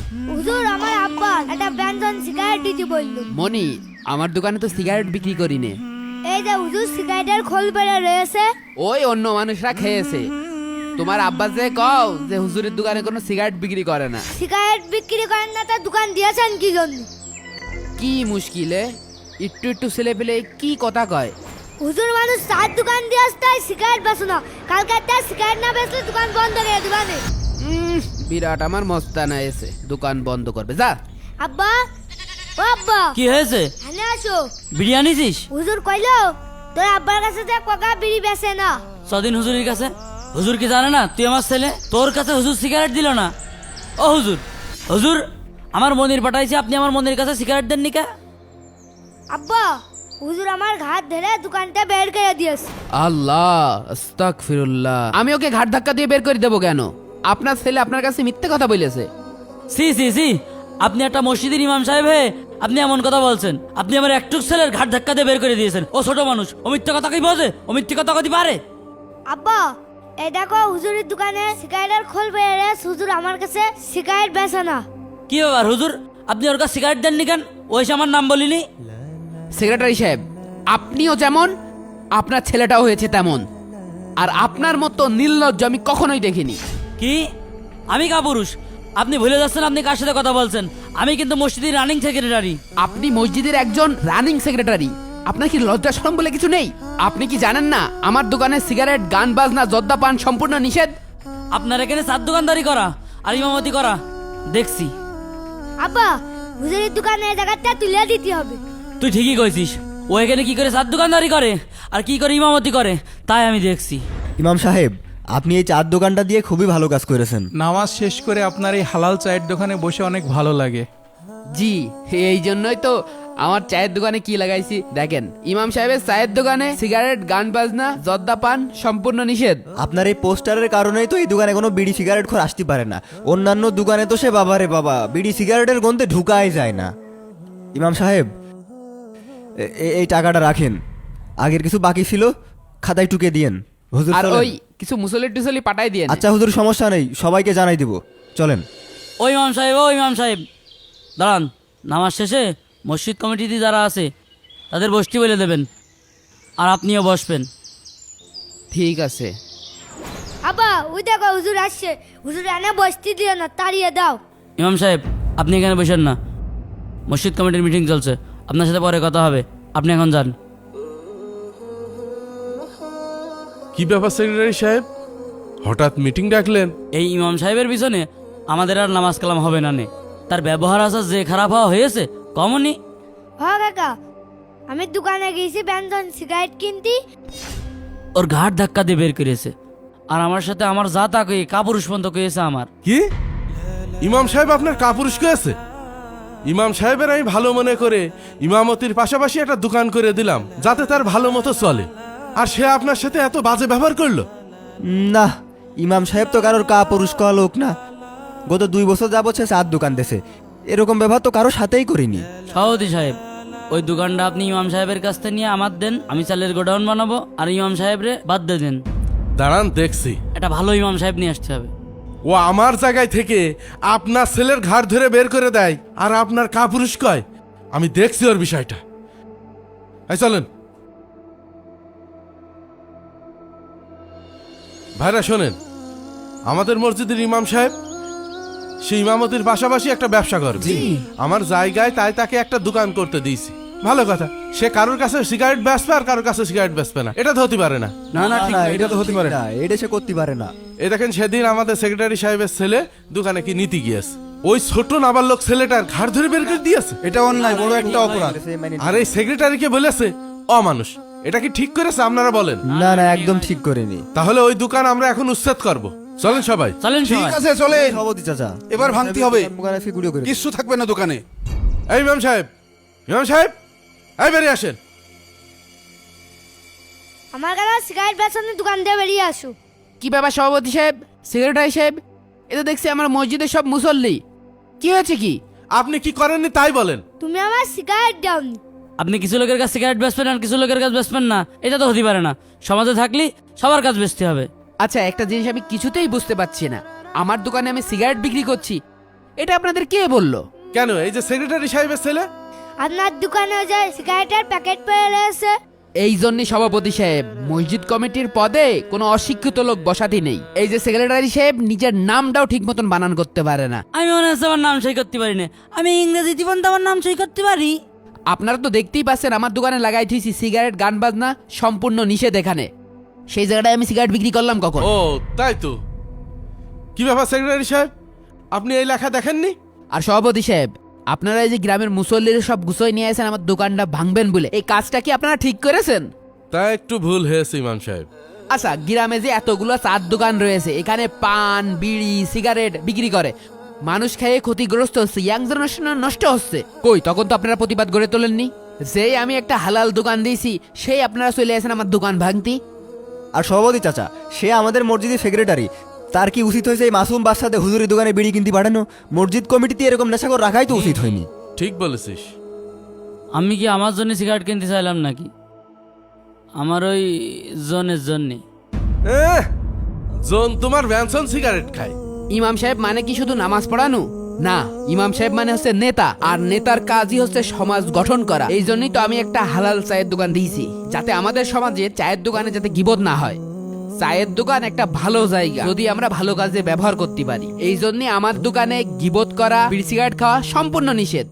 হুজুর আমার আব্বা একটা ব্যঞ্জন সিগারেট দিতে বললো। মনি, আমার দোকানে তো সিগারেট বিক্রি করি নে। এই যে হুজুর সিগারেটের খোল বেড়ে রয়েছে। ওই অন্য মানুষরা খেয়েছে। তোমার আব্বা যে কও যে হুজুরের দোকানে কোনো সিগারেট বিক্রি করে না। সিগারেট বিক্রি করেন না, তার দোকান দিয়েছেন কি জন্য? কি মুশকিলে একটু একটু ছেলে পেলে কি কথা কয়। হুজুর মানুষ চার দোকান দিয়ে আসতে সিগারেট বেচো না, কালকে তার সিগারেট না বেচলে দোকান বন্ধ করে দিবানে। বিরাট আমার মস্তানা এসে দোকান বন্ধ করবে, যা। আব্বা, ও আব্বা, কি হয়েছে? এনে আসো। বিরিয়ানি দিস? হুজুর কইলো তোর আব্বার কাছে যে কোকা বিড়ি বেচে না। সদিন হুজুরের কাছে। হুজুর কি জানে না তুই আমার ছেলে? তোর কাছে হুজুর সিগারেট দিল না? ও হুজুর, হুজুর আমার মন্দির পাঠাইছে, আপনি আমার মন্দির কাছে সিগারেট দেন নি কা? আব্বা, হুজুর আমার ঘাট ধরে দোকানটা বের করে দিয়েছে। আল্লাহ আস্তাগফিরুল্লাহ। আমি ওকে ঘাট ধাক্কা দিয়ে বের করে দেবো কেন? আপনার ছেলে আপনার কাছে মিথ্যে কথা বলেছে। সি সি সি, আপনি একটা মসজিদের ইমাম সাহেব হে আপনি এমন কথা বলছেন? আপনি আমার একটু ছেলের ঘাট ধাক্কা দিয়ে বের করে দিয়েছেন। ও ছোট মানুষ, ও মিথ্যে কথা কি বোঝে? ও মিথ্যে কথা কইতে পারে? আব্বা, এই দেখো হুজুরের দোকানে সিগারেটের খোল বেড়ে, হুজুর আমার কাছে সিগারেট বেচে না। কি ব্যাপার হুজুর, আপনি ওর কাছে সিগারেট দেননি কেন? ওই সে আমার নাম বলিনি। সেক্রেটারি সাহেব, আপনিও যেমন আপনার ছেলেটাও হয়েছে তেমন। আর আপনার মতো নির্লজ্জ আমি কখনোই দেখিনি। কি? আমি কাপুরুষ? আপনি ভুলে যাচ্ছেন আপনি কার সাথে কথা বলছেন। আমি কিন্তু মসজিদের রানিং সেক্রেটারি। আপনি মসজিদের একজন রানিং সেক্রেটারি, আপনার কি লজ্জা শরম বলে কিছু নেই? আপনি কি জানেন না আমার দোকানে সিগারেট, গান বাজনা, জর্দা পান সম্পূর্ণ নিষেধ? আপনার এখানে সাত দোকানদারি করা আর ইমামতি করা দেখছি। আব্বা, হুজুরের দোকানে এই জায়গাটা তুলে দিতে হবে। তুই ঠিকই কইছিস। ও এখানে কি করে সাত দোকানদারি করে আর কি করে ইমামতি করে তাই আমি দেখছি। ইমাম সাহেব, আপনি এই চার দোকানটা দিয়ে খুবই ভালো কাজ করেছেন। নামাজ শেষ করে আপনার এই হালাল চায়ের দোকানে বসে অনেক ভালো লাগে। জি, এই জন্যই তো আমার চায়ের দোকানে কি লাগাইছি দেখেন। ইমাম সাহেবের চায়ের দোকানে সিগারেট, গান বাজনা, জর্দা পান সম্পূর্ণ নিষেধ। আপনার এই পোস্টারের কারণেই তো এই দোকানে কোনো বিড়ি সিগারেট খোর আসতে পারে না। অন্যান্য দোকানে তো সে বাবারে বাবা বিড়ি সিগারেটের গন্ধে ঢুকাই যায় না। ইমাম সাহেব, এই টাকাটা রাখেন। আগের কিছু বাকি ছিল, খাতায় টুকে দিয়েন। হুজুর আর চলেন। ওই কিছু মুসল্লি টুসল্লি পাঠাই দিয়ে। আচ্ছা হুজুর, সমস্যা নেই, সবাইকে জানাই দিব। চলেন। ও ইমাম সাহেব, ও ইমাম সাহেব দাঁড়ান। নামাজ শেষে মসজিদ কমিটিতে যারা আছে তাদের বসতে বলে দেবেন আর আপনিও বসবেন। ঠিক আছে। আব্বা, ওই দেখো হুজুর আসছে। হুজুর এনে বসতে দিও না, তাড়িয়ে দাও। ইমাম সাহেব আপনি এখানে বসেন না, মসজিদ কমিটির মিটিং চলছে, আপনার সাথে পরে কথা হবে। আপনি এখন যান। কি ব্যাপার সেক্রেটারি সাহেব, হঠাৎ মিটিং ডাকলেন? এই ইমাম সাহেবের পিছনে আমাদের আর নামাজ কালাম হবে না নে। তার ব্যবহার আচার যে খারাপ হওয়া হয়েছে কমনি। হ কাকা, আমি দোকানে গেছি ব্যঞ্জন সিগারেট কিনতে। ওর ঘাট ধাক্কা দিয়ে বের করেছে আর আমার সাথে আমার যা তাকে কাপুরুষ পর্যন্ত কয়েছে আমার। কি ইমাম সাহেব আপনার কাপুরুষ করেছে? ইমাম সাহেবের আমি ভালো মনে করে ইমামতির পাশাপাশি একটা দোকান করে দিলাম যাতে তার ভালো মতো চলে, আর সে আপনার সাথে এত বাজে ব্যবহার করলো? না, ইমাম সাহেব তো কারোর পুরুষ কওয়া লোক না। গত 2 বছর যাবত সে চার দোকান দেশে এরকম ব্যবহার তো কারোর সাথেই করিনি। সভাপতি সাহেব, ওই দোকানটা আপনি ইমাম সাহেবের কাছ থেকে নিয়ে আমার দেন, আমি চালের গোডাউন বানাবো আর ইমাম সাহেবরে বাদ দিয়ে দেন। দাঁড়ান দেখছি। এটা ভালো ইমাম সাহেব নিয়ে আসতে হবে। ও আমার জায়গায় থেকে আপনার ছেলের ঘাড় ধরে বের করে দেয় আর আপনার কাপুরুষ কয়। আমি দেখছি ওর বিষয়টা। এই চলেন ভাইরা, শোনেন, আমাদের মসজিদের ইমাম সাহেব সে ইমামতির পাশাপাশি একটা ব্যবসা করবে। আমার জায়গায় তাই তাকে একটা দোকান করতে দিয়েছি। ভালো কথা, সে কারোর কাছে সিগারেট বেচবে আর কারোর কাছে সিগারেট বেচবে না, এটা তো হতে পারে না। না না, এটা তো হতে পারে না, এটা সে করতে পারে না। এই দেখেন, সেদিন আমাদের সেক্রেটারি সাহেবের ছেলে দোকানে কি নীতি গিয়েছে, ওই ছোট নাবালক ছেলেটার ঘাড় ধরে বের করে দিয়েছে। এটা অন্যায়, বড় একটা অপরাধ। আর এই সেক্রেটারিকে বলেছে অমানুষ। এটা কি ঠিক করেছে আপনারা বলেন? না না, একদম ঠিক করেনি। তাহলে ওই দোকান আমরা এখন উচ্ছেদ করব। চলেন সবাই। চলেন ঠিক সবাই। আছে, চলে। সভাপতি চাচা, এবার ভাঙতে হবে, দোকানে ফিগুড়িও করে কিচ্ছু থাকবে না দোকানে। এই ইমাম সাহেব, ইমাম সাহেব, এই বেরিয়ে আসেন। আমার কাছে সিগারেট বেচনের দোকান দিয়ে বেরিয়ে আসো। কি ব্যাপার সভাপতি সাহেব, সেক্রেটারি সাহেব? এ তো দেখছি আমার মসজিদের সব মুসল্লি। কি হয়েছে কি? আপনি কি করেননি তাই বলেন। তুমি আমার সিগারেট দাওনি। আপনি কিছু লোকের কাছে সিগারেট বেচবেন আর কিছু লোকের কাছে বেচবেন না, এটা তো হতে পারে না। সমাজে থাকলে সবার কাছে বেচতে হবে। আচ্ছা, একটা জিনিস আমি কিছুতেই বুঝতে পারছি না। আমার দোকানে আমি সিগারেট বিক্রি করছি, এটা আপনাদের কে বললো? কেন এই যে সেক্রেটারি সাহেবের ছেলে? আপনার দোকানে যে সিগারেটের প্যাকেট পেয়ে রয়েছে। এই জন্যই সভাপতি সাহেব মসজিদ কমিটির পদে কোনো অশিক্ষিত লোক বসাতে নেই। এই যে সেক্রেটারি সাহেব নিজের নামটাও ঠিক মতন বানান করতে পারে না। আমি মনে হচ্ছে আমার নাম সই করতে পারি না। আমি ইংরেজি জীবন আমার নাম সই করতে পারি। আপনারা তো দেখতেই পাচ্ছেন আমার দোকানে লাগাই থুইছি সিগারেট, গান বাজনা সম্পূর্ণ নিষেধ এখানে। সেই জায়গাটায় আমি সিগারেট বিক্রি করলাম কখন? ও তাই তো। কি ব্যাপার সেক্রেটারি সাহেব, আপনি এই লেখা দেখেননি? আর সভাপতি সাহেব, আপনারা এই যে গ্রামের মুসল্লিরা সব গুছোই নিয়ে আসেন আমার দোকানটা ভাঙবেন বলে, এই কাজটা কি আপনারা ঠিক করেছেন? তা একটু ভুল হয়েছে ইমাম সাহেব। আচ্ছা, গ্রামে যে এতগুলো চার দোকান রয়েছে, এখানে পান, বিড়ি, সিগারেট বিক্রি করে মানুষ খেয়ে ক্ষতিগ্রস্ত হচ্ছে, ইয়াং জেনারেশন নষ্ট হচ্ছে। কই তখন তো আপনারা প্রতিবাদ গড়ে তোলেননি। যেই আমি একটা হালাল দোকান দিয়েছি সেই আপনারা চলে আসেন আমার দোকান ভাঙতি। আর সভাপতি চাচা, সে আমাদের মসজিদের সেক্রেটারি, তার কি উচিত হয়েছে এই মাসুম বাচ্চাদের হুজুরের দোকানে বিড়ি কিনতে পাঠানো? মসজিদ কমিটিতে এরকম নেশাখোর রাখাই তো উচিত হয়নি। ঠিক বলেছিস। আমি কি আমার জন্য সিগারেট কিনতে চাইলাম নাকি? আমার ওই জনের জন্যে। জন তোমার ব্যানসন সিগারেট খায়। ইমাম সাহেব মানে কি শুধু নামাজ পড়ানো? না, ইমাম সাহেব মানে হচ্ছে নেতা, আর নেতার কাজই হচ্ছে সমাজ গঠন করা। এই জন্যই তো আমি একটা হালাল চায়ের দোকান দিয়েছি, যাতে আমাদের সমাজে চায়ের দোকানে যাতে গিবত না হয়। চায়ের দোকান একটা ভালো জায়গা যদি আমরা ভালো কাজে ব্যবহার করতে পারি। এই জন্য আমার দোকানে গিবত করা, বিড়ি সিগারেট খাওয়া সম্পূর্ণ নিষেধ।